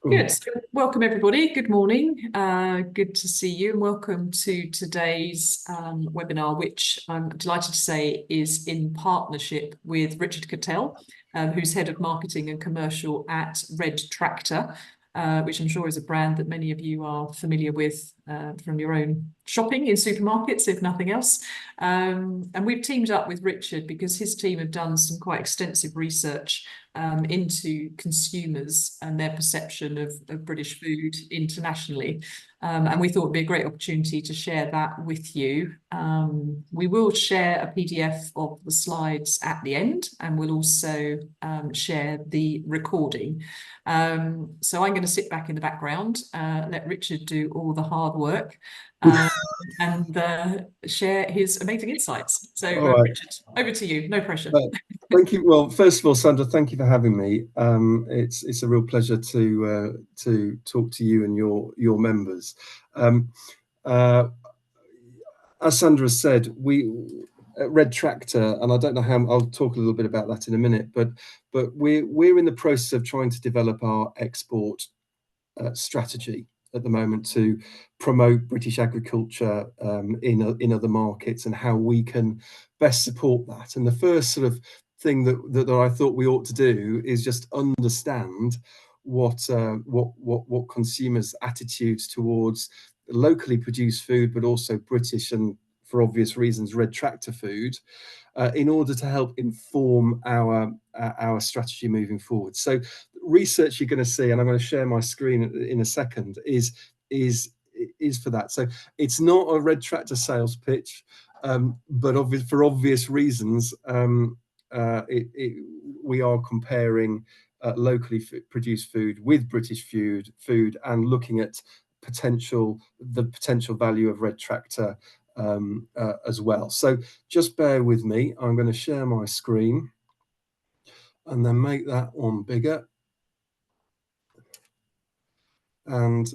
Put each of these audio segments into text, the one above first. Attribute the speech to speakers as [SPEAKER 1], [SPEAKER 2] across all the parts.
[SPEAKER 1] Good. So welcome, everybody. Good morning. Good to see you, and welcome to today's webinar, which I'm delighted to say is in partnership with Richard Cattell, who's Head of Marketing and Commercial at Red Tractor, which I'm sure is a brand that many of you are familiar with from your own shopping in supermarkets, if nothing else. And we've teamed up with Richard because his team have done some quite extensive research into consumers and their perception of British food internationally. And we thought it'd be a great opportunity to share that with you. We will share a PDF of the slides at the end, and we'll also share the recording. So I'm going to sit back in the background, let Richard do all the hard work, and share his amazing insights. So Richard, over to you, no pressure.
[SPEAKER 2] Thank you. Well, first of all, Sandra, thank you for having me. It's a real pleasure to talk to you and your members. As Sandra said, we at Red Tractor, and I don't know how, I'll talk a little bit about that in a minute, but we're in the process of trying to develop our export strategy at the moment to promote British agriculture in other markets and how we can best support that. And the first sort of thing that I thought we ought to do is just understand what consumers' attitudes towards locally produced food, but also British and, for obvious reasons, Red Tractor food, in order to help inform our strategy moving forward. So research you're going to see, and I'm going to share my screen in a second, is for that. So it's not a Red Tractor sales pitch, but for obvious reasons, we are comparing locally produced food with British food and looking at the potential value of Red Tractor as well. So just bear with me. I'm going to share my screen and then make that one bigger and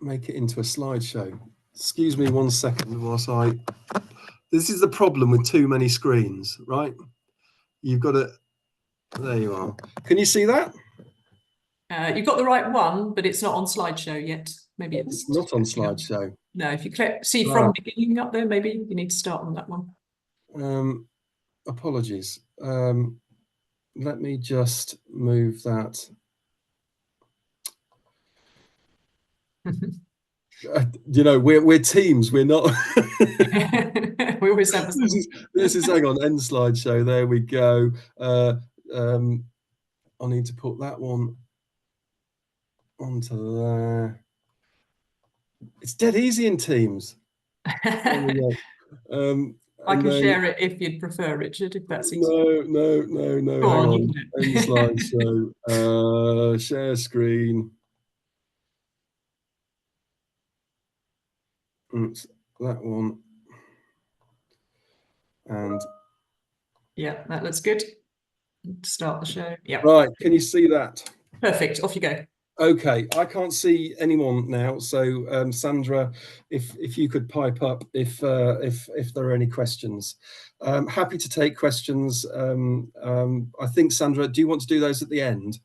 [SPEAKER 2] make it into a slideshow. Excuse me 1 second whilst this is the problem with too many screens, right? You've got to, there you are. Can you see that?
[SPEAKER 1] You've got the right one, but it's not on slideshow yet. Maybe
[SPEAKER 2] it's not on slideshow.
[SPEAKER 1] No, if you click, see from beginning up there, maybe you need to start on that one.
[SPEAKER 2] Apologies. Let me just move that. You know, we're teams. We're not.
[SPEAKER 1] We always have
[SPEAKER 2] this is hang on, end slideshow. There we go. I need to put that one onto there. It's dead easy in Teams.
[SPEAKER 1] I can share it if you'd prefer, Richard, if that's easy.
[SPEAKER 2] No. Hang on. End slideshow. Share screen. Oops, that one. And
[SPEAKER 1] yeah, that looks good. Start the show. Yeah.
[SPEAKER 2] Right. Can you see that?
[SPEAKER 1] Perfect. Off you go.
[SPEAKER 2] Okay. I can't see anyone now. So, Sandra, if you could pipe up if there are any questions. Happy to take questions. I think, Sandra, do you want to do those at the end?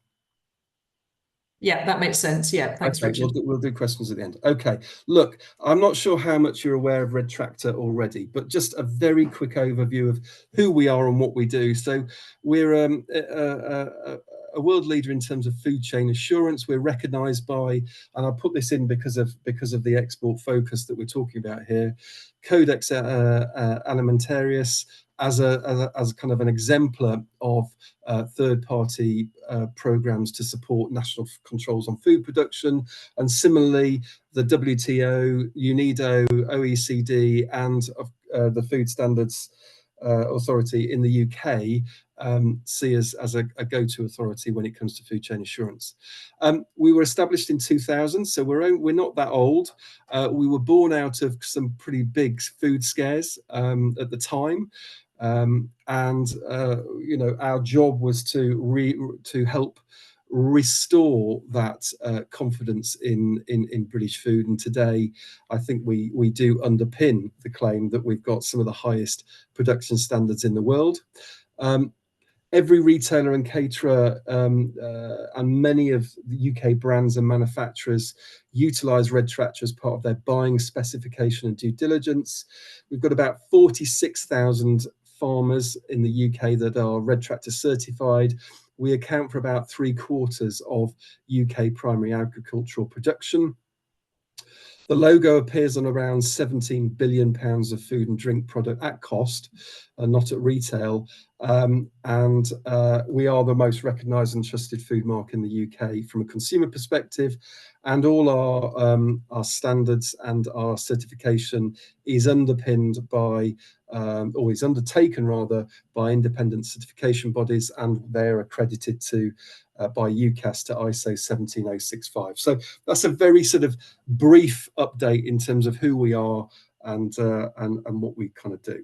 [SPEAKER 1] Yeah, that makes sense. Yeah, thanks,
[SPEAKER 2] okay,
[SPEAKER 1] Richard.
[SPEAKER 2] We'll do questions at the end. Okay, look, I'm not sure how much you're aware of Red Tractor already, but just a very quick overview of who we are and what we do. So we're a world leader in terms of food chain assurance. We're recognised by, and I'll put this in because of the export focus that we're talking about here, Codex Alimentarius, as a kind of an exemplar of third-party programs to support national controls on food production, and similarly the WTO, UNIDO, OECD, and the Food Standards Authority in the UK see us as a go-to authority when it comes to food chain assurance. We were established in 2000, so we're not that old. We were born out of some pretty big food scares at the time. You know, our job was to help restore that confidence in British food, and today I think we do underpin the claim that we've got some of the highest production standards in the world. Every retailer and caterer and many of the UK brands and manufacturers utilise Red Tractor as part of their buying specification and due diligence. We've got about 46,000 farmers in the UK that are Red Tractor certified. We account for about 3/4 of UK primary agricultural production. The logo appears on around £17 billion of food and drink product at cost, not at retail. And we are the most recognised and trusted food mark in the UK from a consumer perspective. And all our standards and our certification is underpinned by, or is undertaken rather, by independent certification bodies, and they're accredited to by UCAS to ISO 17065. So that's a very sort of brief update in terms of who we are and what we kind of do.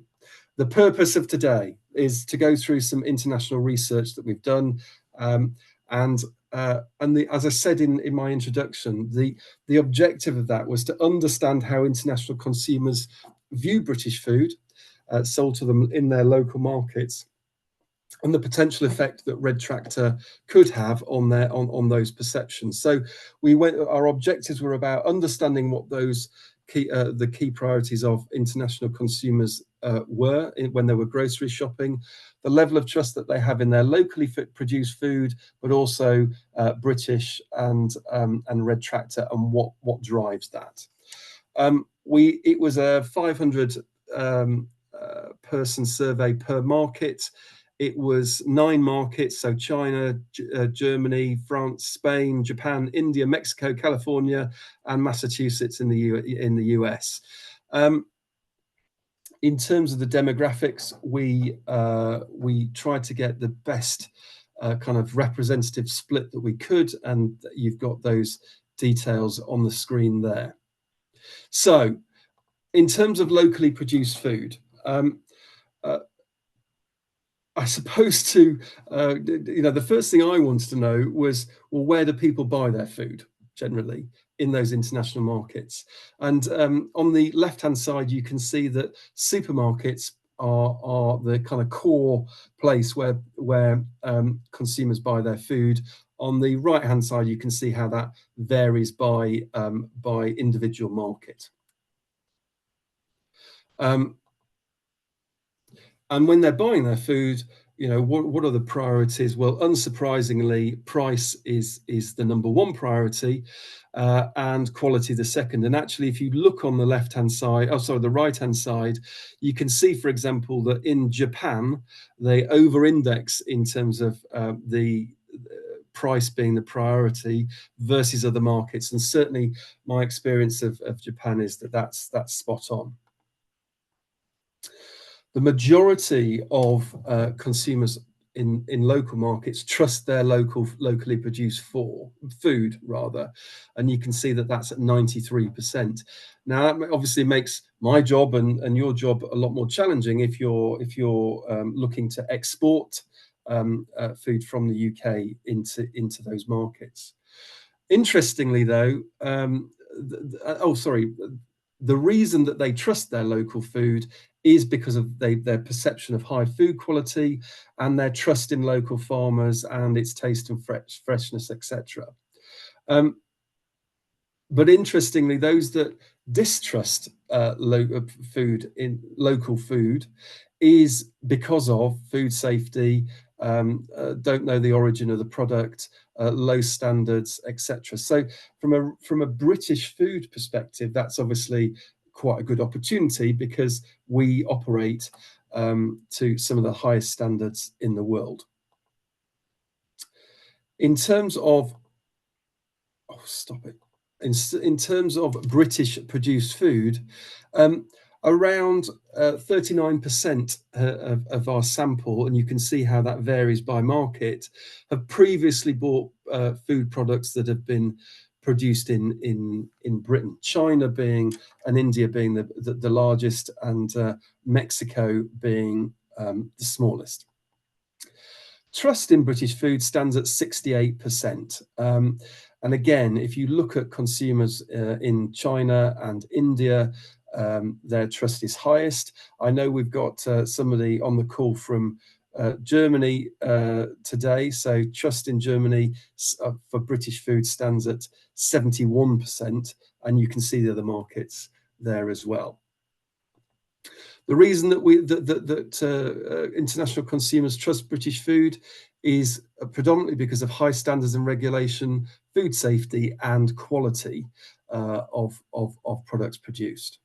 [SPEAKER 2] The purpose of today is to go through some international research that we've done, as I said in my introduction, the objective of that was to understand how international consumers view British food sold to them in their local markets, and the potential effect that Red Tractor could have on those perceptions. So our objectives were about understanding what those the key priorities of international consumers were when they were grocery shopping, the level of trust that they have in their locally produced food, but also British and Red Tractor, and what drives that. It was a 500 person survey per market. It was 9 markets, so China, Germany, France, Spain, Japan, India, Mexico, California, and Massachusetts in the US. In terms of the demographics, we tried to get the best kind of representative split that we could, and you've got those details on the screen there. So, in terms of locally produced food, I suppose the first thing I wanted to know was, well, where do people buy their food generally in those international markets? And on the left-hand side, you can see that supermarkets are the kind of core place where consumers buy their food. On the right-hand side, you can see how that varies by individual market. And when they're buying their food, what are the priorities? Well, unsurprisingly, price is the number one priority, and quality the second. And actually, if you look on the the right-hand side, you can see, for example, that in Japan, they over-index in terms of the price being the priority versus other markets. And certainly, my experience of Japan is that's spot on. The majority of consumers in local markets trust their locally produced food rather, and you can see that that's at 93%. Now that obviously makes my job and your job a lot more challenging if you're looking to export food from the UK into those markets. Interestingly, though, the reason that they trust their local food is because of their perception of high food quality and their trust in local farmers and its taste and freshness, etc. But interestingly, those that distrust local food is because of food safety, don't know the origin of the product, low standards, etc. So from a British food perspective, that's obviously quite a good opportunity because we operate to some of the highest standards in the world. In terms of in terms of British produced food, around 39% of our sample, and you can see how that varies by market, have previously bought food products that have been produced in Britain, China being and India being the largest, and Mexico being the smallest. Trust in British food stands at 68%. And again, if you look at consumers in China and India, their trust is highest. I know we've got somebody on the call from Germany today, so trust in Germany for British food stands at 71%, and you can see the other markets there as well. The reason that international consumers trust British food is predominantly because of high standards and regulation, food safety, and quality of products produced.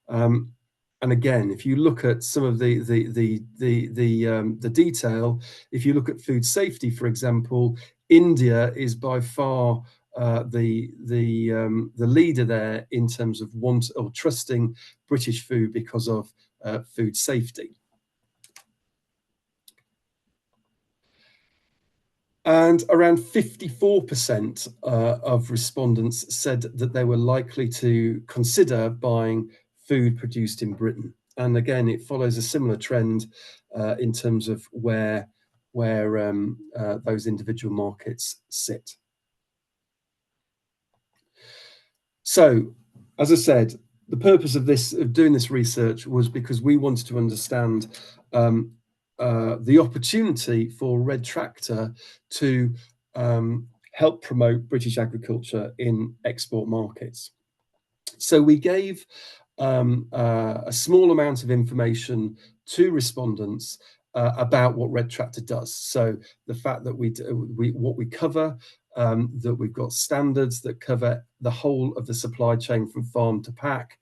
[SPEAKER 2] And again, if you look at some of the detail, if you look at food safety, for example, India is by far the leader there in terms of trusting British food because of food safety. And around 54% of respondents said that they were likely to consider buying food produced in Britain. And again, it follows a similar trend in terms of where those individual markets sit. So, as I said, the purpose of doing this research was because we wanted to understand the opportunity for Red Tractor to help promote British agriculture in export markets. So we gave a small amount of information to respondents about what Red Tractor does. So the fact that what we cover, that we've got standards that cover the whole of the supply chain from farm to pack,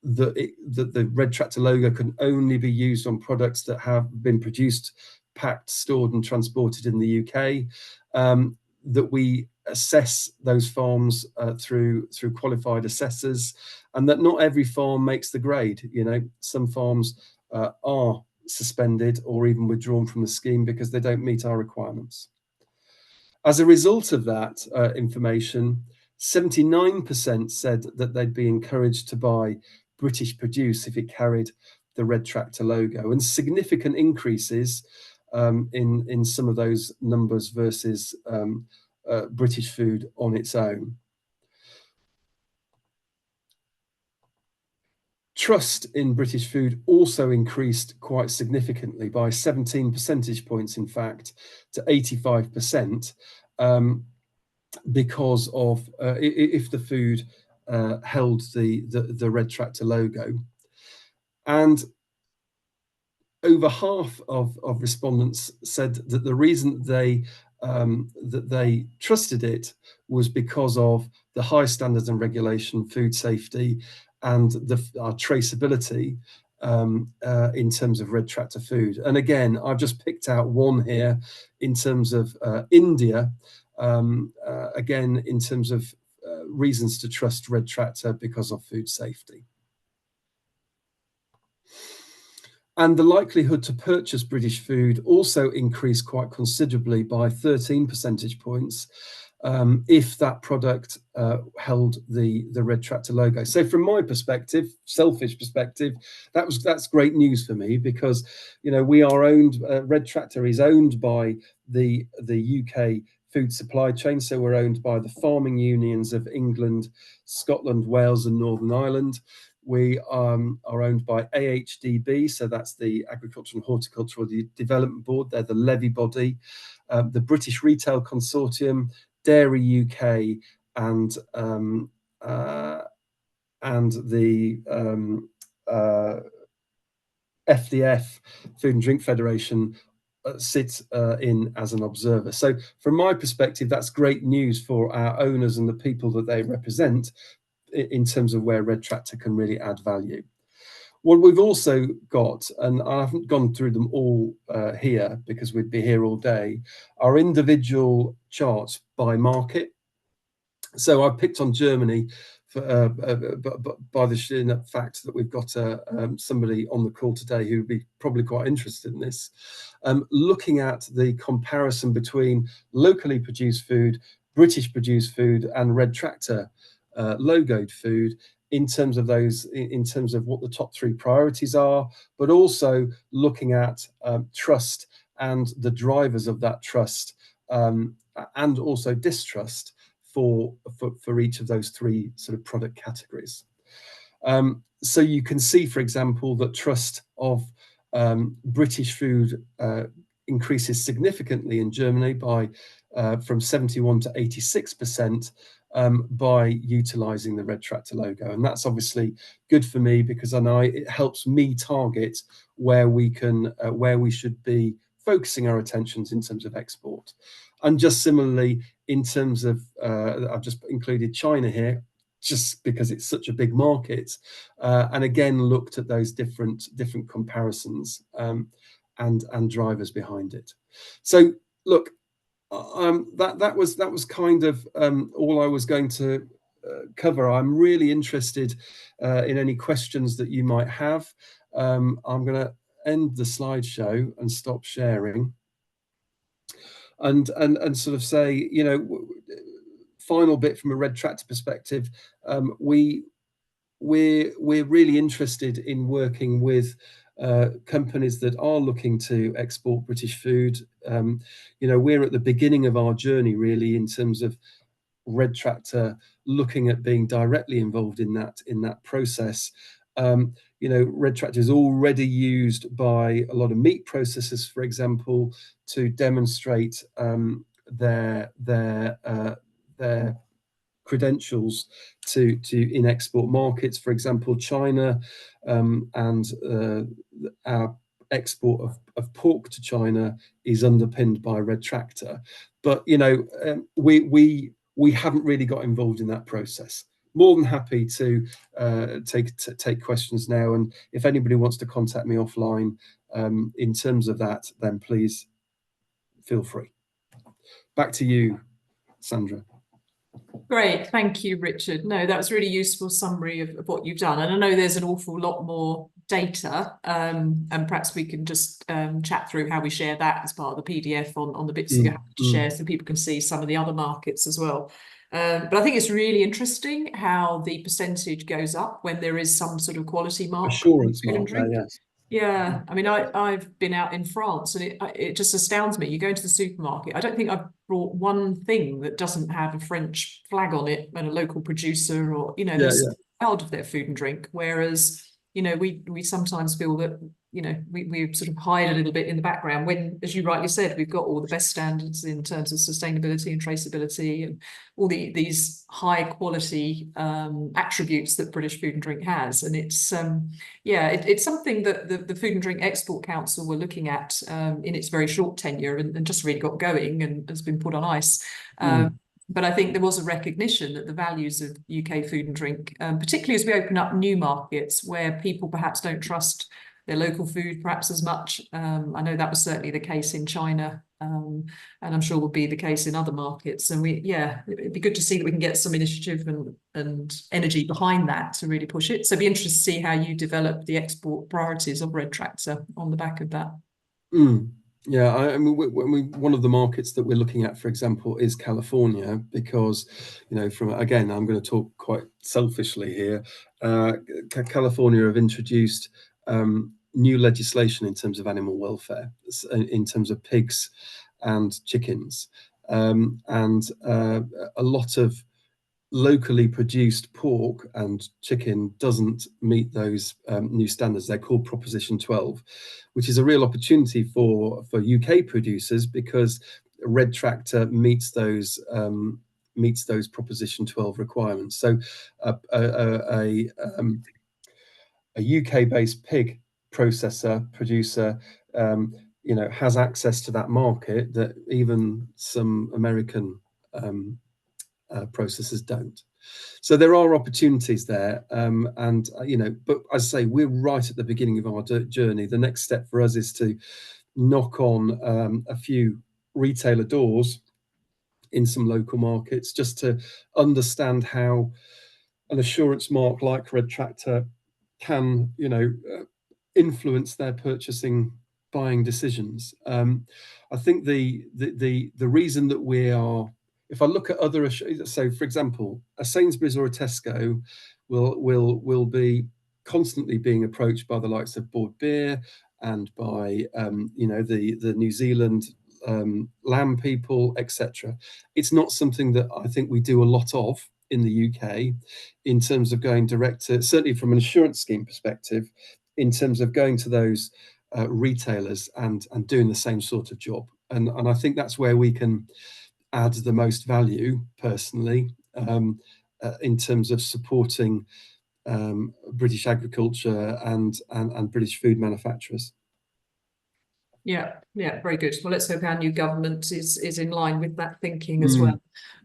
[SPEAKER 2] that the Red Tractor logo can only be used on products that have been produced, packed, stored, and transported in the UK. That we assess those farms through qualified assessors, and that not every farm makes the grade. You know, some farms are suspended or even withdrawn from the scheme because they don't meet our requirements. As a result of that information, 79% said that they'd be encouraged to buy British produce if it carried the Red Tractor logo, and significant increases in some of those numbers versus British food on its own. Trust in British food also increased quite significantly by 17 percentage points, in fact, to 85%, because of if the food held the Red Tractor logo. And over half of respondents said that the reason that they trusted it was because of the high standards and regulation, food safety, and our traceability in terms of Red Tractor food. And again, I've just picked out one here in terms of India, again, in terms of reasons to trust Red Tractor because of food safety. And the likelihood to purchase British food also increased quite considerably by 13 percentage points if that product held the Red Tractor logo. So from my perspective, selfish perspective, that's great news for me, because you know we are owned. Red Tractor is owned by the UK food supply chain, so we're owned by the farming unions of England, Scotland, Wales, and Northern Ireland. We are owned by AHDB, so that's the Agricultural and Horticultural Development Board. They're the levy body. The British Retail Consortium, Dairy UK, and the FDF, Food and Drink Federation, sits in as an observer. So from my perspective, that's great news for our owners and the people that they represent in terms of where Red Tractor can really add value. What we've also got, and I haven't gone through them all here because we'd be here all day, are individual charts by market. So I picked on Germany by the sheer fact that we've got somebody on the call today who would be probably quite interested in this. Looking at the comparison between locally produced food, British produced food, and Red Tractor logoed food, in terms of what the top three priorities are, but also looking at trust and the drivers of that trust, and also distrust for each of those three sort of product categories. So you can see, for example, that trust of British food increases significantly in Germany by from 71 to 86%, by utilizing the Red Tractor logo. And that's obviously good for me, because I know it helps me target where we should be focusing our attentions in terms of export. And just similarly, in terms of, I've just included China here, just because it's such a big market, and again looked at those different comparisons, and drivers behind it. So look, that was kind of all I was going to cover. I'm really interested in any questions that you might have. I'm going to end the slideshow and stop sharing, and sort of say, final bit from a Red Tractor perspective. We're really interested in working with companies that are looking to export British food. We're at the beginning of our journey, really, in terms of Red Tractor looking at being directly involved in that process. Red Tractor is already used by a lot of meat processors, for example, to demonstrate their credentials in export markets. For example, China, and our export of pork to China is underpinned by Red Tractor. But we haven't really got involved in that process. More than happy to take questions now, and if anybody wants to contact me offline in terms of that, then please feel free. Back to you, Sandra.
[SPEAKER 1] Great, thank you, Richard. No, that was a really useful summary of what you've done. And I know there's an awful lot more data, and perhaps we can just chat through how we share that as part of the PDF on the bits that you're happy to share, so people can see some of the other markets as well. But I think it's really interesting how the percentage goes up when there is some sort of quality mark.
[SPEAKER 2] Assurance mark, yes.
[SPEAKER 1] Yeah, I mean, I've been out in France, and it just astounds me. You go into the supermarket, I don't think I've brought one thing that doesn't have a French flag on it and a local producer, or they're so proud of their food and drink. Whereas, we sometimes feel that, we sort of hide a little bit in the background when, as you rightly said, we've got all the best standards in terms of sustainability and traceability and all these high quality attributes that British Food and Drink has. And it's it's something that the Food and Drink Export Council were looking at in its very short tenure, and just really got going and has been put on ice. But I think there was a recognition that the values of UK food and drink, particularly as we open up new markets where people perhaps don't trust their local food perhaps as much. I know that was certainly the case in China, and I'm sure will be the case in other markets. And it'd be good to see that we can get some initiative and energy behind that to really push it. So it'd be interesting to see how you develop the export priorities of Red Tractor on the back of that.
[SPEAKER 2] Yeah, I mean, one of the markets that we're looking at, for example, is California, because, again, I'm going to talk quite selfishly here. California have introduced new legislation in terms of animal welfare, in terms of pigs and chickens, and a lot of locally produced pork and chicken doesn't meet those new standards. They're called Proposition 12, which is a real opportunity for UK producers, because Red Tractor meets those Proposition 12 requirements. So a UK-based pig producer has access to that market that even some American processors don't. So there are opportunities there, but as I say, we're right at the beginning of our journey. The next step for us is to knock on a few retailer doors in some local markets, just to understand how an assurance mark like Red Tractor can, influence their buying decisions. I think the reason that we are, if I look at other, so for example, a Sainsbury's or a Tesco will be constantly being approached by the likes of Bord Beer and by the New Zealand lamb people, etc. It's not something that I think we do a lot of in the UK, in terms of going direct to, certainly from an assurance scheme perspective, in terms of going to those retailers and doing the same sort of job. And I think that's where we can add the most value personally, in terms of supporting British agriculture and British food manufacturers.
[SPEAKER 1] Yeah, very good. Well, let's hope our new government is in line with that thinking as well.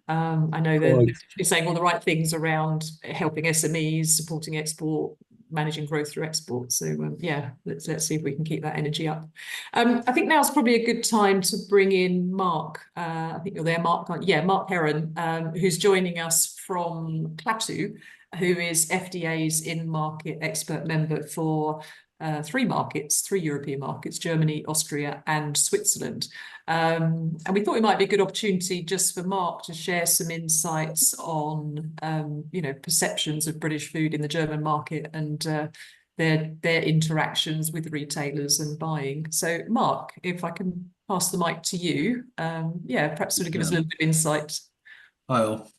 [SPEAKER 1] I know they're saying all the right things around helping SMEs, supporting export, managing growth through export. So yeah, let's see if we can keep that energy up. I think now's probably a good time to bring in Mark. I think you're there, Mark. Yeah, Mark Heron, who's joining us from Klaatu, who is FDA's in-market expert member for three European markets, Germany, Austria, and Switzerland. And we thought it might be a good opportunity just for Mark to share some insights on, perceptions of British food in the German market and their interactions with retailers and buying. So, Mark, if I can pass the mic to you, perhaps sort of give us a little bit of insight.
[SPEAKER 3] Hi all.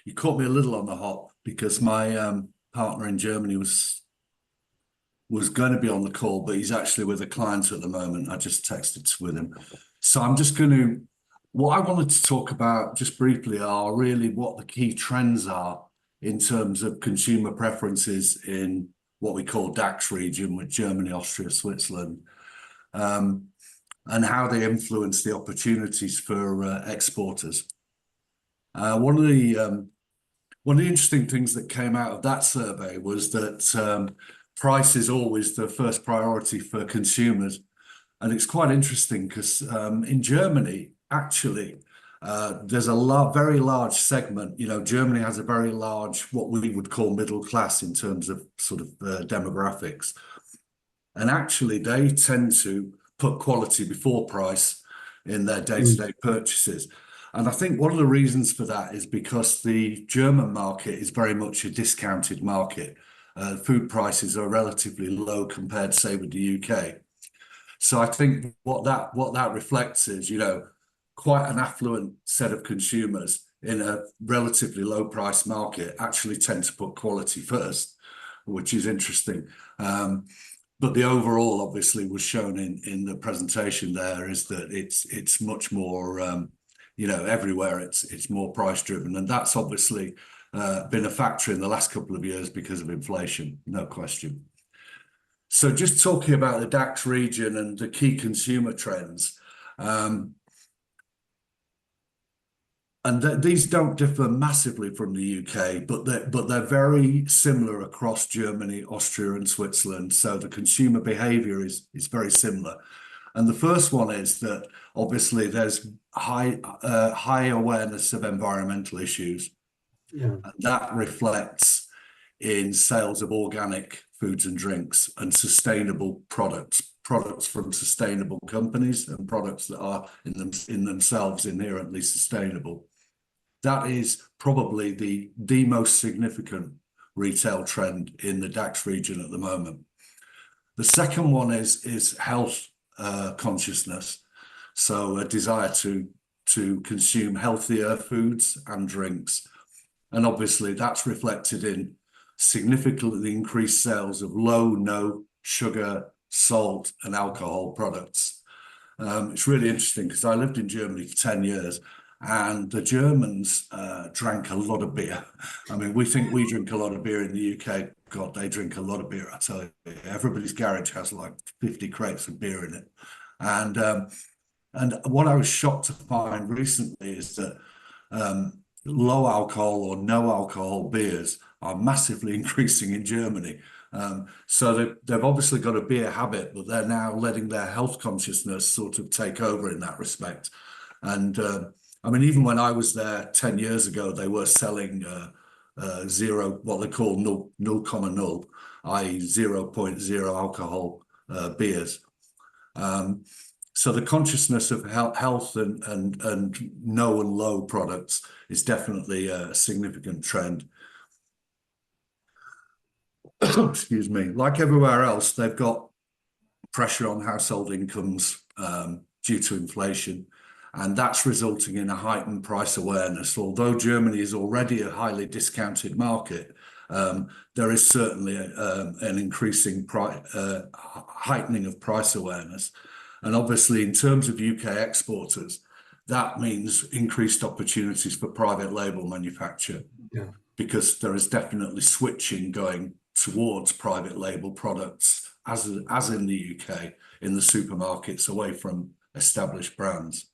[SPEAKER 3] You caught me a little on the hop because my partner in Germany was going to be on the call, but he's actually with a client at the moment. I just texted with him. So I'm just what I wanted to talk about just briefly are really what the key trends are in terms of consumer preferences in what we call DAX region with Germany, Austria, Switzerland, and how they influence the opportunities for exporters. One of the interesting things that came out of that survey was that price is always the first priority for consumers. And it's quite interesting because in Germany, actually, there's a very large segment. Germany has a very large, what we would call middle class in terms of sort of demographics. And actually, they tend to put quality before price in their day-to-day purchases. And I think one of the reasons for that is because the German market is very much a discounted market. Food prices are relatively low compared, say, with the UK. So I think what that reflects is, quite an affluent set of consumers in a relatively low price market actually tend to put quality first, which is interesting. But the overall, obviously, was shown in the presentation there is that it's much more, everywhere it's more price driven. And that's obviously been a factor in the last couple of years because of inflation, no question. So just talking about the DAX region and the key consumer trends, and these don't differ massively from the UK, but they're very similar across Germany, Austria, and Switzerland. So the consumer behaviour is very similar. And the first one is that obviously there's high awareness of environmental issues. Yeah. And that reflects in sales of organic foods and drinks and sustainable products from sustainable companies and products that are in themselves inherently sustainable. That is probably the most significant retail trend in the DAX region at the moment. The second one is health consciousness, so a desire to consume healthier foods and drinks, and obviously that's reflected in significantly increased sales of no sugar, salt, and alcohol products. It's really interesting because I lived in Germany for 10 years. And the Germans drank a lot of beer. I mean, we think we drink a lot of beer in the UK. God, they drink a lot of beer, I tell you. Everybody's garage has like 50 crates of beer in it. And what I was shocked to find recently is that low alcohol or no alcohol beers are massively increasing in Germany. So they've obviously got a beer habit, but they're now letting their health consciousness sort of take over in that respect. And I mean, even when I was there 10 years ago, they were selling zero, what they call 0,0, i.e. 0.0 alcohol beers. So the consciousness of health and no and low products is definitely a significant trend. Excuse me. Like everywhere else, they've got pressure on household incomes due to inflation. And that's resulting in a heightened price awareness. Although Germany is already a highly discounted market, there is certainly an increasing heightening of price awareness. And obviously, in terms of UK exporters, that means increased opportunities for private label manufacture, because there is definitely switching going towards private label products, as in the UK, in the supermarkets, away from established brands.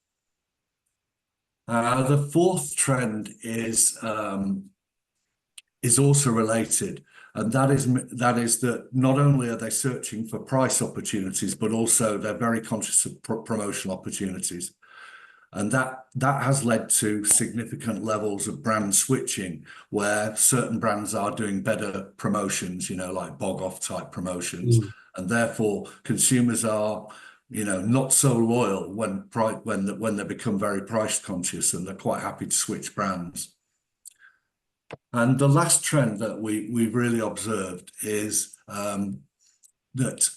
[SPEAKER 3] The fourth trend is also related, and that is that not only are they searching for price opportunities, but also they're very conscious of promotional opportunities. And that has led to significant levels of brand switching, where certain brands are doing better promotions, like bog-off type promotions. And therefore consumers are, not so loyal when they become very price conscious, and they're quite happy to switch brands. And the last trend that we've really observed is that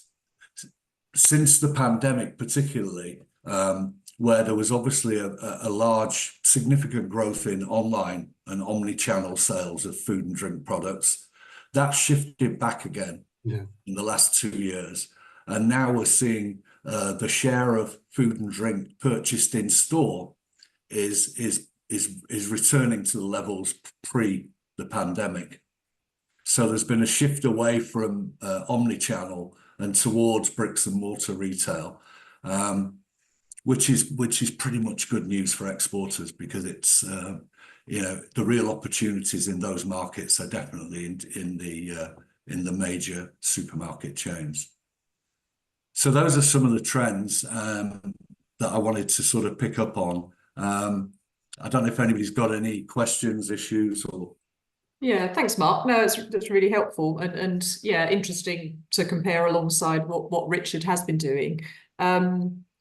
[SPEAKER 3] since the pandemic, particularly, where there was obviously a large, significant growth in online and omni-channel sales of food and drink products, that shifted back again in the last 2 years. And now we're seeing the share of food and drink purchased in store is returning to the levels pre the pandemic. So there's been a shift away from omni-channel and towards bricks and mortar retail, which is pretty much good news for exporters, because it's the real opportunities in those markets are definitely in the major supermarket chains. So those are some of the trends that I wanted to sort of pick up on. I don't know if anybody's got any questions, issues, or.
[SPEAKER 1] Yeah, thanks, Mark. No, that's really helpful, and yeah, interesting to compare alongside what Richard has been doing.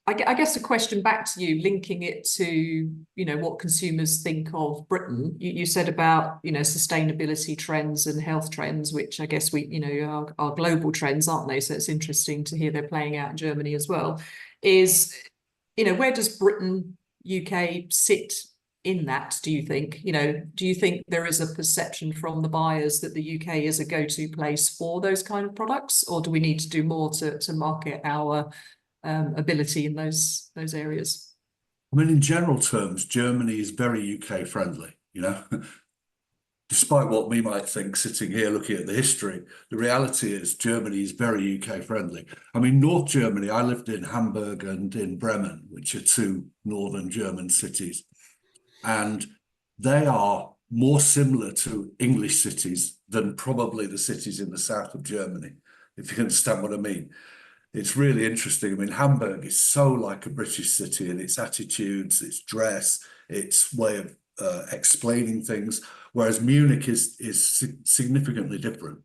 [SPEAKER 1] I guess a question back to you, linking it to what consumers think of Britain. You said about sustainability trends and health trends, which I guess are global trends, aren't they? So it's interesting to hear they're playing out in Germany as well. Where does Britain, UK sit in that, do you think? Do you think there is a perception from the buyers that the UK is a go-to place for those kind of products, or do we need to do more to market our ability in those areas?
[SPEAKER 3] I mean, in general terms, Germany is very UK friendly, despite what we might think sitting here looking at the history. The reality is Germany is very UK friendly. I mean, North Germany, I lived in Hamburg and in Bremen, which are two northern German cities, and they are more similar to English cities than probably the cities in the south of Germany, if you understand what I mean. It's really interesting. I mean, Hamburg is so like a British city in its attitudes, its dress, its way of explaining things, whereas Munich is significantly different.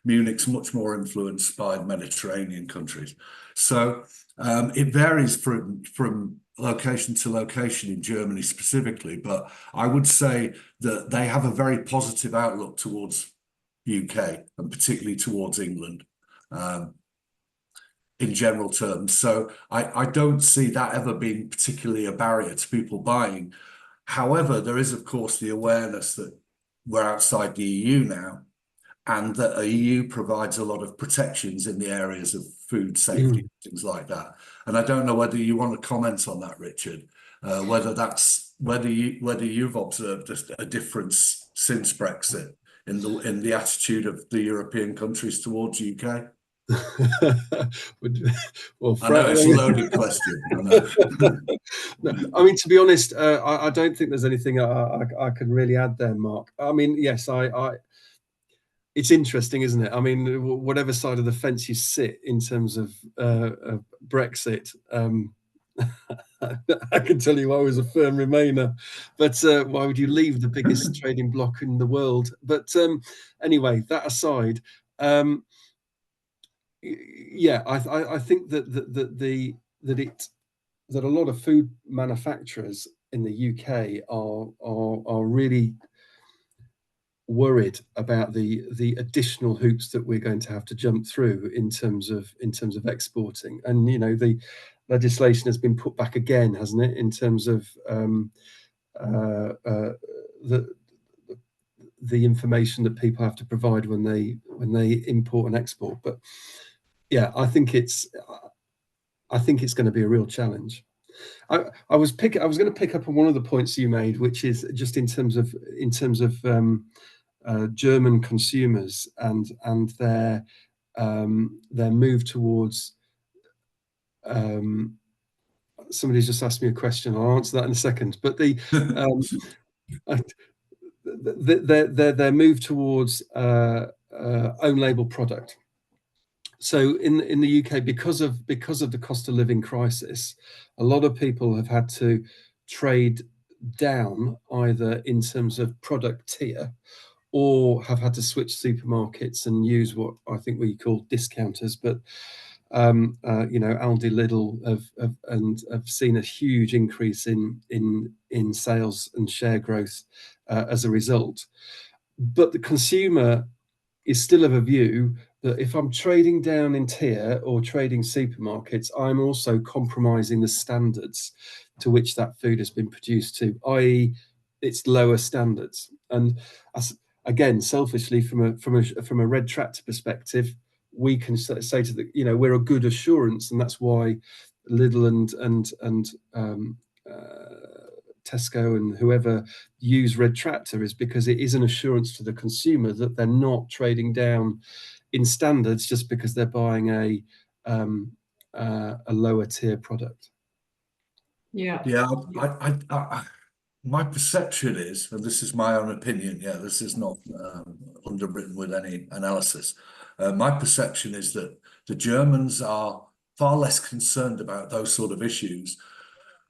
[SPEAKER 3] Munich's much more influenced by Mediterranean countries. So it varies from location to location in Germany specifically, but I would say that they have a very positive outlook towards UK and particularly towards England. In general terms. So I don't see that ever being particularly a barrier to people buying. However, there is, of course, the awareness that we're outside the EU now, and that the EU provides a lot of protections in the areas of food safety, things like that. And I don't know whether you want to comment on that, Richard, whether you've observed a difference since Brexit in the attitude of the European countries towards UK.
[SPEAKER 2] Well,
[SPEAKER 3] I know it's a loaded question.
[SPEAKER 2] No, I mean, to be honest, I don't think there's anything I can really add there, Mark. I mean, yes, it's interesting, isn't it? I mean, whatever side of the fence you sit in terms of Brexit, I can tell you I was a firm Remainer, but why would you leave the biggest trading bloc in the world? But anyway, that aside, yeah, I think that a lot of food manufacturers in the UK are really worried about the additional hoops that we're going to have to jump through in terms of exporting. And the legislation has been put back again, hasn't it, in terms of the information that people have to provide when they import and export. But yeah, I think it's going to be a real challenge. I was going to pick up on one of the points you made, which is just in terms of German consumers and their move towards. Somebody's just asked me a question. I'll answer that in a second. But their move towards own label product. So in the UK, because of the cost of living crisis, a lot of people have had to trade down either in terms of product tier, or have had to switch supermarkets and use what I think we call discounters. But Aldi, Lidl have seen a huge increase in sales and share growth as a result. But the consumer is still of a view that if I'm trading down in tier or trading supermarkets, I'm also compromising the standards to which that food has been produced to, i.e., it's lower standards. And again, selfishly, from a Red Tractor perspective, we can say to the, we're a good assurance, and that's why Lidl and Tesco and whoever use Red Tractor, is because it is an assurance to the consumer that they're not trading down in standards just because they're buying a lower tier product.
[SPEAKER 1] Yeah.
[SPEAKER 3] My perception is, and this is my own opinion, this is not underwritten with any analysis. My perception is that the Germans are far less concerned about those sort of issues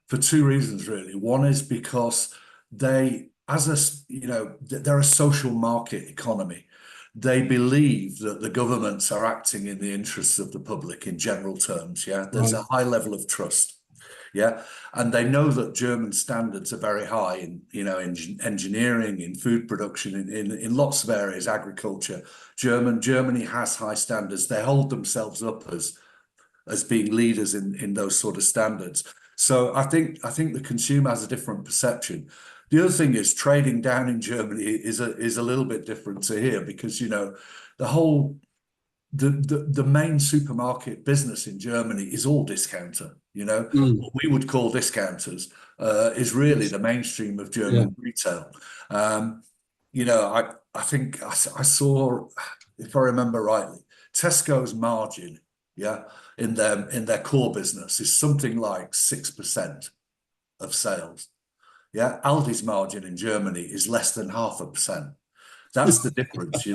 [SPEAKER 3] for two reasons, really. One is because they're a social market economy. They believe that the governments are acting in the interests of the public in general terms. There's a high level of trust. And they know that German standards are very high in engineering, in food production, in lots of areas, agriculture. Germany has high standards. They hold themselves up as being leaders in those sort of standards. So I think the consumer has a different perception. The other thing is, trading down in Germany is a little bit different to here, because the main supermarket business in Germany is all discounter. What we would call discounters is really the mainstream of German retail. I think I saw, if I remember rightly, Tesco's margin, in their core business is something like 6% of sales. Aldi's margin in Germany is less than 0.5%. That's the difference,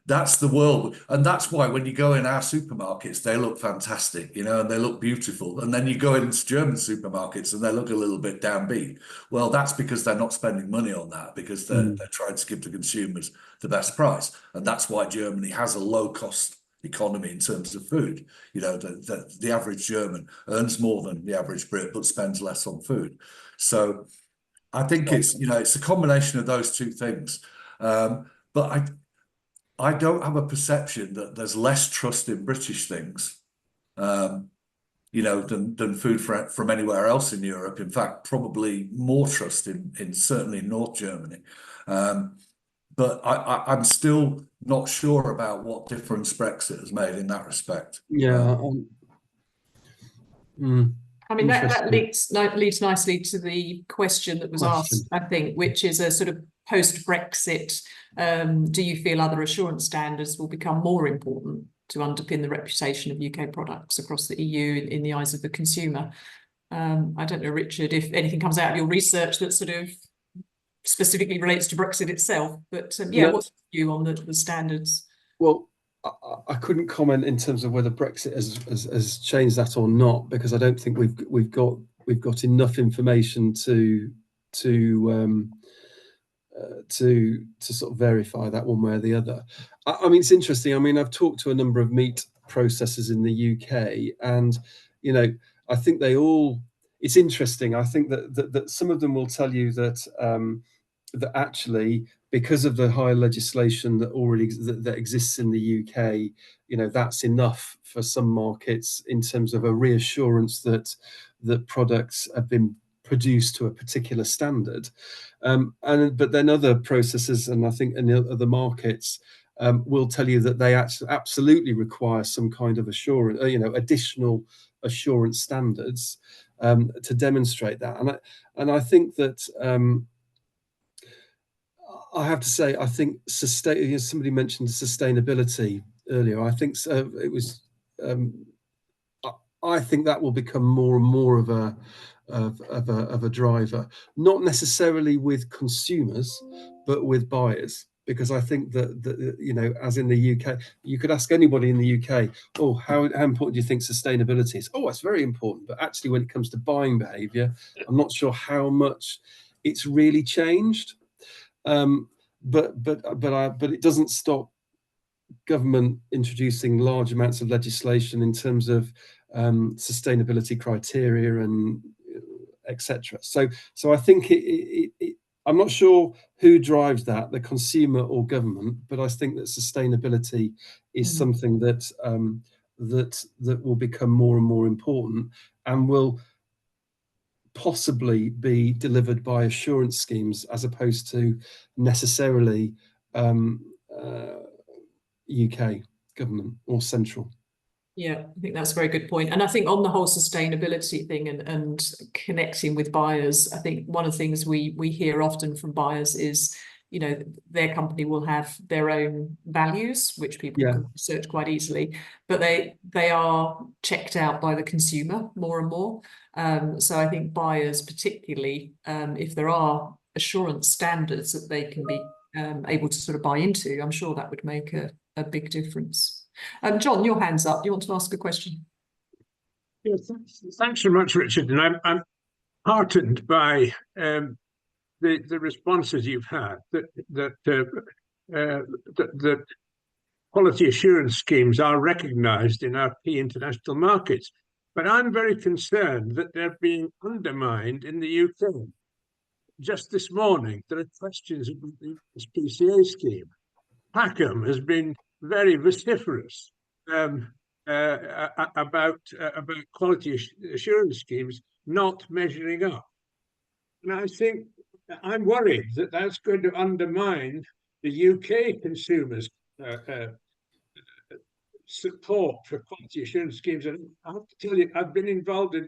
[SPEAKER 3] That's the world. And that's why when you go in our supermarkets, they look fantastic, and they look beautiful. And then you go into German supermarkets and they look a little bit downbeat. Well, that's because they're not spending money on that, because they're trying to give the consumers the best price. And that's why Germany has a low cost economy in terms of food. The average German earns more than the average Brit, but spends less on food. So I think it's a combination of those two things. But I don't have a perception that there's less trust in British things, than food from anywhere else in Europe. In fact, probably more trust in certainly North Germany. But I'm still not sure about what difference Brexit has made in that respect.
[SPEAKER 1] I mean, that leads nicely to the question that was asked, I think, which is a sort of post-Brexit. Do you feel other assurance standards will become more important to underpin the reputation of UK products across the EU in the eyes of the consumer? I don't know, Richard, if anything comes out of your research that sort of specifically relates to Brexit itself, but what's your view on the standards?
[SPEAKER 2] Well, I couldn't comment in terms of whether Brexit has changed that or not, because I don't think we've got enough information to sort of verify that one way or the other. I mean, it's interesting. I mean, I've talked to a number of meat processors in the UK, and I think they all. It's interesting. I think that some of them will tell you that that actually, because of the high legislation that exists in the UK, that's enough for some markets in terms of a reassurance that products have been produce to a particular standard. But then other processors, and I think in other markets, will tell you that they actually absolutely require some kind of assurance, additional assurance standards to demonstrate that. And I think that I have to say, I think somebody mentioned sustainability earlier. I think it was. I think that will become more and more of a driver, not necessarily with consumers, but with buyers. Because I think that as in the UK, you could ask anybody in the UK, oh, how important do you think sustainability is? Oh, it's very important. But actually, when it comes to buying behaviour, I'm not sure how much it's really changed. But it doesn't stop government introducing large amounts of legislation in terms of sustainability criteria and etc. So I think I'm not sure who drives that, the consumer or government, but I think that sustainability is something that that will become more and more important and will possibly be delivered by assurance schemes as opposed to necessarily UK government or central.
[SPEAKER 1] Yeah, I think that's a very good point. And I think on the whole sustainability thing and connecting with buyers, I think one of the things we hear often from buyers is, their company will have their own values, which people can research quite easily, but they are checked out by the consumer more and more. So I think buyers, particularly if there are assurance standards that they can be able to sort of buy into, I'm sure that would make a big difference. John, your hand's up. Do you want to ask a question?
[SPEAKER 4] Yeah, thanks so much, Richard. And I'm heartened by the responses you've had that quality assurance schemes are recognised in our key international markets. But I'm very concerned that they're being undermined in the UK. Just this morning, there are questions about this PCA scheme. Packham has been very vociferous about quality assurance schemes not measuring up. And I think I'm worried that that's going to undermine the UK consumers' support for quality assurance schemes. And I have to tell you, I've been involved in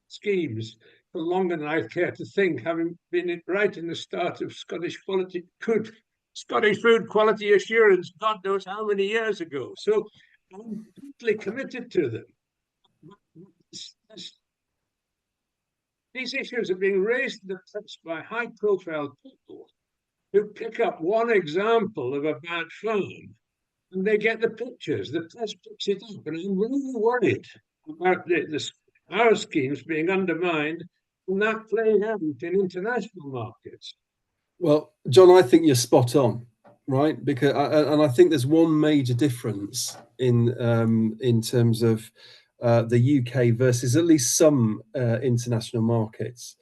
[SPEAKER 4] schemes for longer than I care to think, having been right in the start of Scottish food quality assurance, God knows how many years ago. So I'm deeply committed to them. These issues are being raised in the press by high-profile people who pick up one example of a bad farm and they get the pictures. The press picks it up, and I'm really worried about our schemes being undermined and that playing out in international markets.
[SPEAKER 2] Well, John, I think you're spot on, right? Because I think there's one major difference in terms of the UK versus at least some international markets,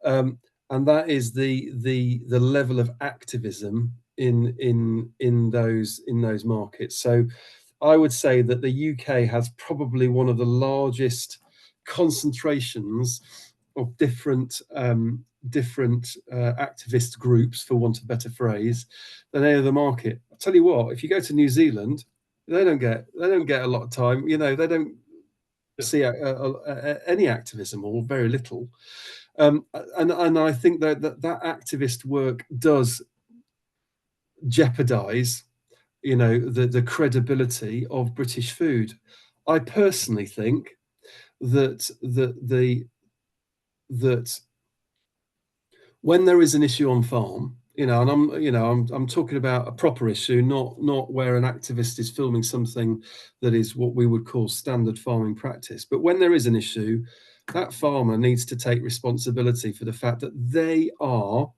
[SPEAKER 2] and that is the level of activism in those markets. So I would say that the UK has probably one of the largest concentrations of different activist groups, for want of a better phrase, than any other market. I'll tell you what, if you go to New Zealand, they don't get a lot of time. They don't see any activism, or very little. And I think that activist work does jeopardize, the credibility of British food. I personally think that when there is an issue on farm, and I'm talking about a proper issue, not where an activist is filming something that is what we would call standard farming practice. But when there is an issue, that farmer needs to take responsibility for the fact that they are,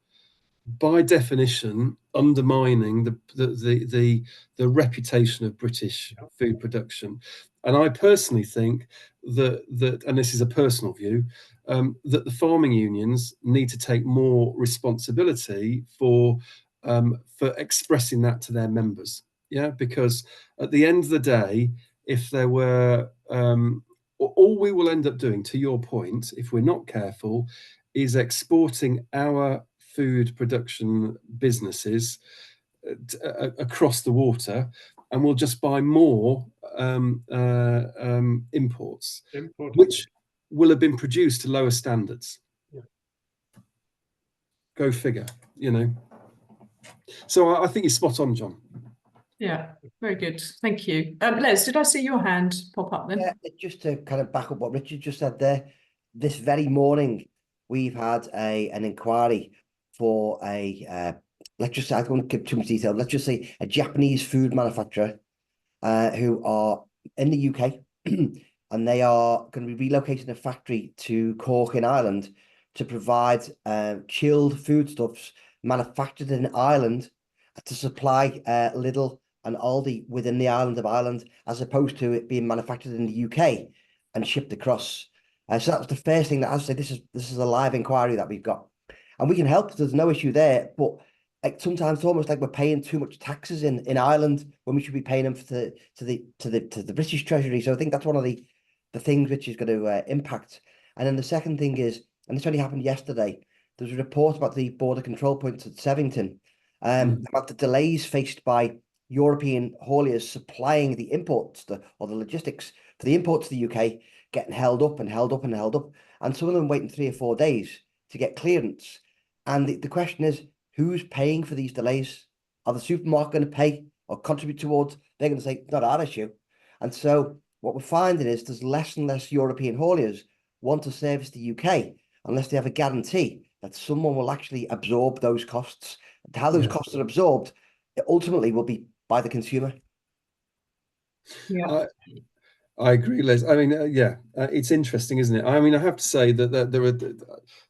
[SPEAKER 2] by definition, undermining the reputation of British food production. And I personally think that, and this is a personal view, that the farming unions need to take more responsibility for expressing that to their members. Yeah, because at the end of the day, if there were all we will end up doing, to your point, if we're not careful, is exporting our food production businesses across the water, and we'll just buy more imports,
[SPEAKER 4] Important.
[SPEAKER 2] which will have been produced to lower standards.
[SPEAKER 4] Yeah.
[SPEAKER 2] Go figure, you know. So I think you're spot on, John.
[SPEAKER 1] Yeah, very good. Thank you. Les, did I see your hand pop up then?
[SPEAKER 5] Yeah, just to kind of back up what Richard just said there, this very morning we've had an inquiry for let's just say, I don't want to give too much detail, let's just say a Japanese food manufacturer who are in the UK and they are going to be relocating a factory to Cork in Ireland to provide chilled foodstuffs manufactured in Ireland to supply Lidl and Aldi within the island of Ireland, as opposed to it being manufactured in the UK and shipped across. So that was the first thing that I say. This is a live inquiry that we've got, and we can help. There's no issue there, but like sometimes it's almost like we're paying too much taxes in Ireland when we should be paying them to the British Treasury. So I think that's one of the things which is going to impact. And then the second thing is, and this only happened yesterday, there's a report about the border control points at Sevington, about the delays faced by European hauliers supplying the imports or the logistics for the imports to the UK getting held up and held up and held up, and some of them waiting 3 or 4 days to get clearance. And the question is, who's paying for these delays? Are the supermarket going to pay or contribute towards? They're going to say, it's not our issue. And so what we're finding is there's less and less European hauliers want to service the UK unless they have a guarantee that someone will actually absorb those costs. How those costs are absorbed, it ultimately will be by the consumer.
[SPEAKER 1] Yeah.
[SPEAKER 2] I agree, Les. I mean, it's interesting, isn't it? I mean, I have to say that there are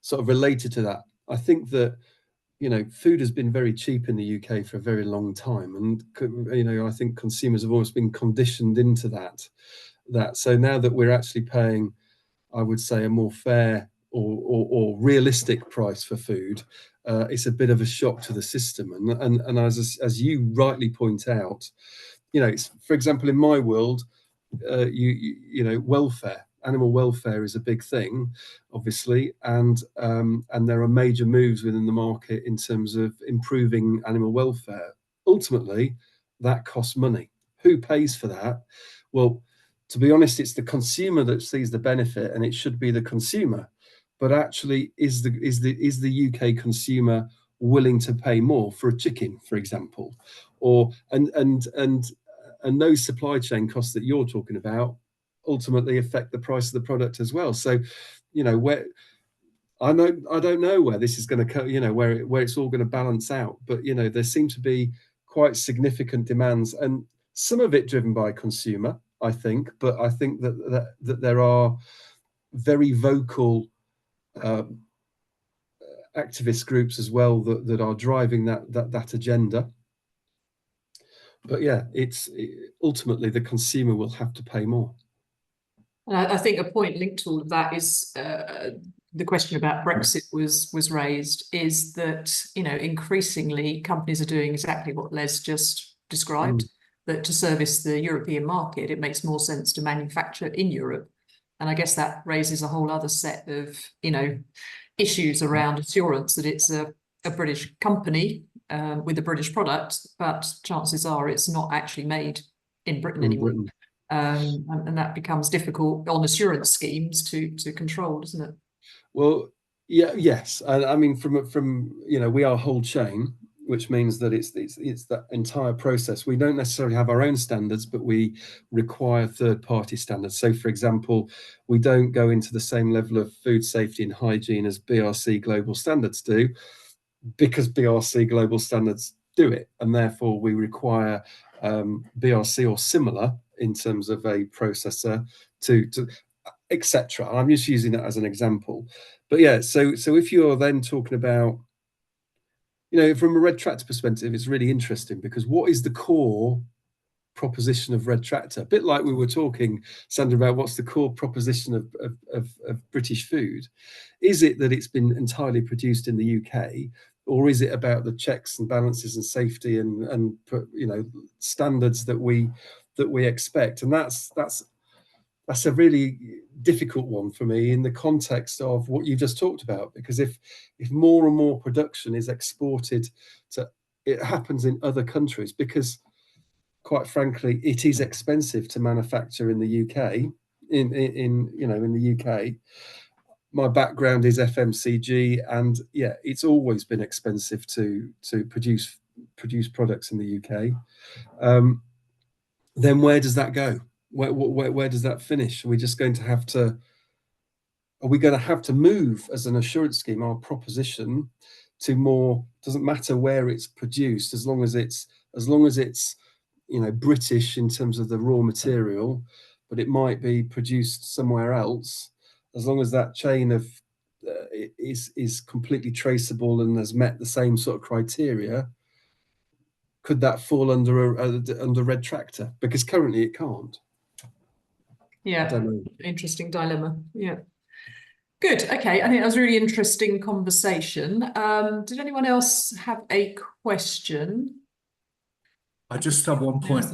[SPEAKER 2] sort of related to that. I think that, you know, food has been very cheap in the UK for a very long time, and you know, I think consumers have almost been conditioned into that. So now that we're actually paying, I would say, a more fair or realistic price for food, it's a bit of a shock to the system. And as you rightly point out, you know, it's, for example, in my world, you know, welfare, animal welfare is a big thing, obviously, and there are major moves within the market in terms of improving animal welfare. Ultimately, that costs money. Who pays for that? Well, to be honest, it's the consumer that sees the benefit, and it should be the consumer. But actually, is the UK consumer willing to pay more for a chicken, for example, or and those supply chain costs that you're talking about ultimately affect the price of the product as well. So, you know, I don't know where this is going to, you know, where it's all going to balance out. But, you know, there seem to be quite significant demands, and some of it driven by consumer, I think. But I think that there are very vocal activist groups as well that are driving that agenda. But yeah, ultimately the consumer will have to pay more.
[SPEAKER 1] I think a point linked to all of that is the question about Brexit was raised, is that, you know, increasingly companies are doing exactly what Les just described, that to service the European market, it makes more sense to manufacture in Europe. And I guess that raises a whole other set of, you know, issues around assurance that it's a British company with a British product, but chances are it's not actually made in Britain anymore. And that becomes difficult on assurance schemes to control, doesn't it?
[SPEAKER 2] Well, yeah, yes. I mean, from you know, we are whole chain, which means that it's that entire process. We don't necessarily have our own standards, but we require third-party standards. So, for example, we don't go into the same level of food safety and hygiene as BRC Global Standards do, because BRC Global Standards do it, and therefore we require BRC or similar in terms of a processor to etc. I'm just using that as an example. But yeah, so if you're then talking about, you know, from a Red Tractor perspective, it's really interesting, because what is the core proposition of Red Tractor? A bit like we were talking, Sandra, about what's the core proposition of British food. Is it that it's been entirely produced in the UK, or is it about the checks and balances and safety and you know, standards that we expect? And that's a really difficult one for me in the context of what you just talked about, because if more and more production is exported to, it happens in other countries, because quite frankly it is expensive to manufacture in the UK. In the UK, my background is FMCG, and yeah, it's always been expensive to produce products in the UK. Then where does that go? Where does that finish? Are we just going to have to? Are we going to have to move as an assurance scheme our proposition to more? Doesn't matter where it's produced, as long as it's British in terms of the raw material, but it might be produced somewhere else. As long as that chain of is completely traceable and has met the same sort of criteria, could that fall under under Red Tractor? Because currently it can't.
[SPEAKER 1] Yeah,
[SPEAKER 2] I don't know.
[SPEAKER 1] interesting dilemma. Yeah. Good. Okay, I think that was a really interesting conversation. Did anyone else have a question?
[SPEAKER 3] I just have one point,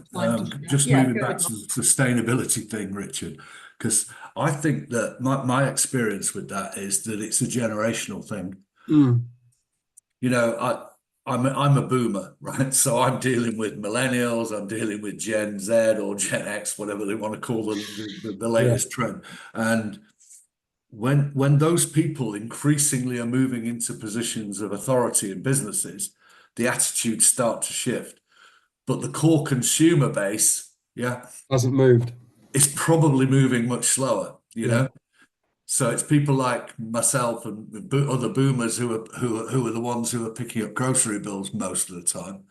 [SPEAKER 3] just moving back to the sustainability thing, Richard, because I think that my experience with that is that it's a generational thing.
[SPEAKER 2] Mm.
[SPEAKER 3] You know, I'm a boomer, right? So I'm dealing with millennials, I'm dealing with Gen Z or Gen X, whatever they want to call the latest trend. And when those people increasingly are moving into positions of authority in businesses, the attitudes start to shift. But the core consumer base,
[SPEAKER 2] hasn't moved.
[SPEAKER 3] It's probably moving much slower, you know. So it's people like myself and other boomers who are the ones who are picking up grocery bills most of the time.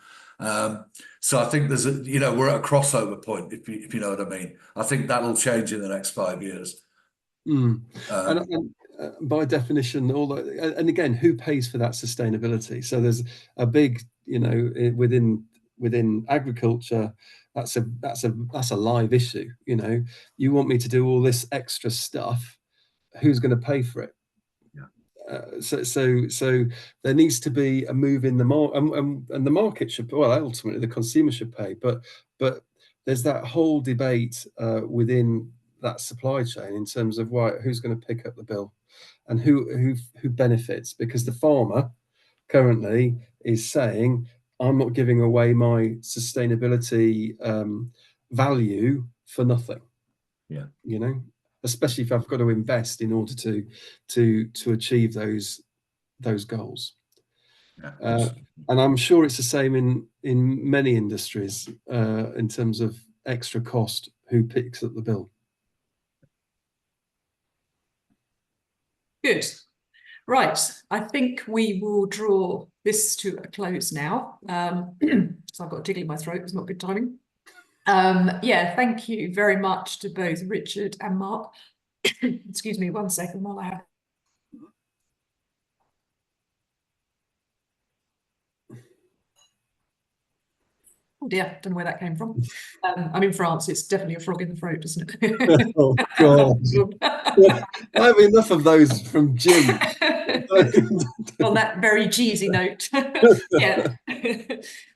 [SPEAKER 3] So I think there's we're at a crossover point, if you know what I mean. I think that'll change in the next 5 years.
[SPEAKER 2] And by definition, and again, who pays for that sustainability? So there's a big, within agriculture, that's a live issue. You want me to do all this extra stuff, who's going to pay for it? So there needs to be a move in the market, and the market should, well, ultimately the consumer should pay, but there's that whole debate within that supply chain in terms of who's going to pick up the bill and who benefits, because the farmer currently is saying, I'm not giving away my sustainability value for nothing. Especially if I've got to invest in order to achieve those goals. And I'm sure it's the same in many industries in terms of extra cost, who picks up the bill.
[SPEAKER 1] Good. Right, I think we will draw this to a close now. So I've got a tickle in my throat, it's not good timing. Thank you very much to both Richard and Mark. Excuse me 1 second while I have. Oh dear, don't know where that came from. I'm in France, it's definitely a frog in the throat, isn't it?
[SPEAKER 2] Oh God. I have enough of those from Jim.
[SPEAKER 1] On that very cheesy note.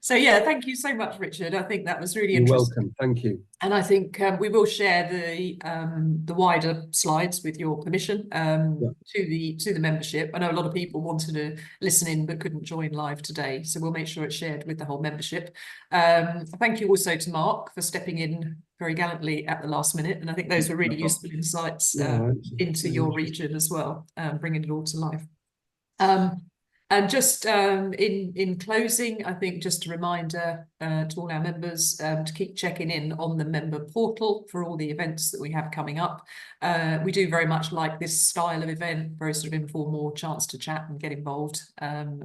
[SPEAKER 1] So thank you so much, Richard. I think that was really interesting.
[SPEAKER 2] You're welcome. Thank you.
[SPEAKER 1] And I think we will share the wider slides with your permission to the membership. I know a lot of people wanted to listen in but couldn't join live today, so we'll make sure it's shared with the whole membership. Thank you also to Mark for stepping in very gallantly at the last minute, and I think those were really useful insights into your region as well, bringing it all to life. And just in closing, I think just a reminder to all our members to keep checking in on the member portal for all the events that we have coming up. We do very much like this style of event, very sort of informal, chance to chat and get involved.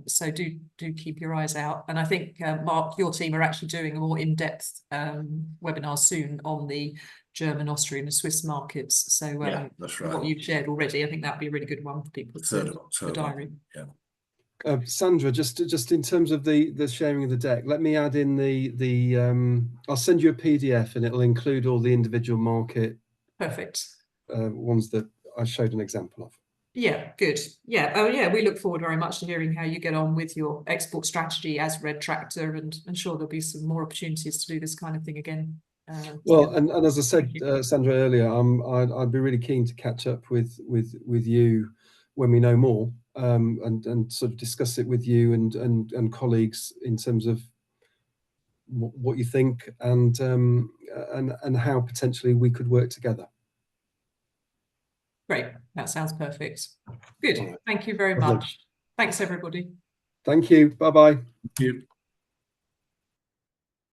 [SPEAKER 1] So do keep your eyes out. And I think, Mark, your team are actually doing a more in-depth webinar soon on the German, Austrian and Swiss markets. So
[SPEAKER 3] that's right.
[SPEAKER 1] What you've shared already, I think that'd be a really good one for people to
[SPEAKER 3] 3rd of October.
[SPEAKER 1] the diary.
[SPEAKER 2] Sandra, just in terms of the sharing of the deck, let me add in the I'll send you a PDF and it'll include all the individual market ones that I showed an example of. Yeah, good. We look forward very much to hearing how you get on with your export strategy as Red Tractor, and I'm sure there'll be some more opportunities to do this kind of thing again Well,
[SPEAKER 1] together.
[SPEAKER 2] and as I said,
[SPEAKER 1] Thank
[SPEAKER 2] Sandra, earlier, I'd be really keen to catch up with you when we know more, and sort of discuss it with you and colleagues in terms of what you think and how potentially we could work together.
[SPEAKER 1] Great, that sounds perfect. Good,
[SPEAKER 2] All right.
[SPEAKER 1] thank you very
[SPEAKER 2] Lovely.
[SPEAKER 1] much. Thanks, everybody.
[SPEAKER 2] Thank you. Bye bye.
[SPEAKER 3] Thank you.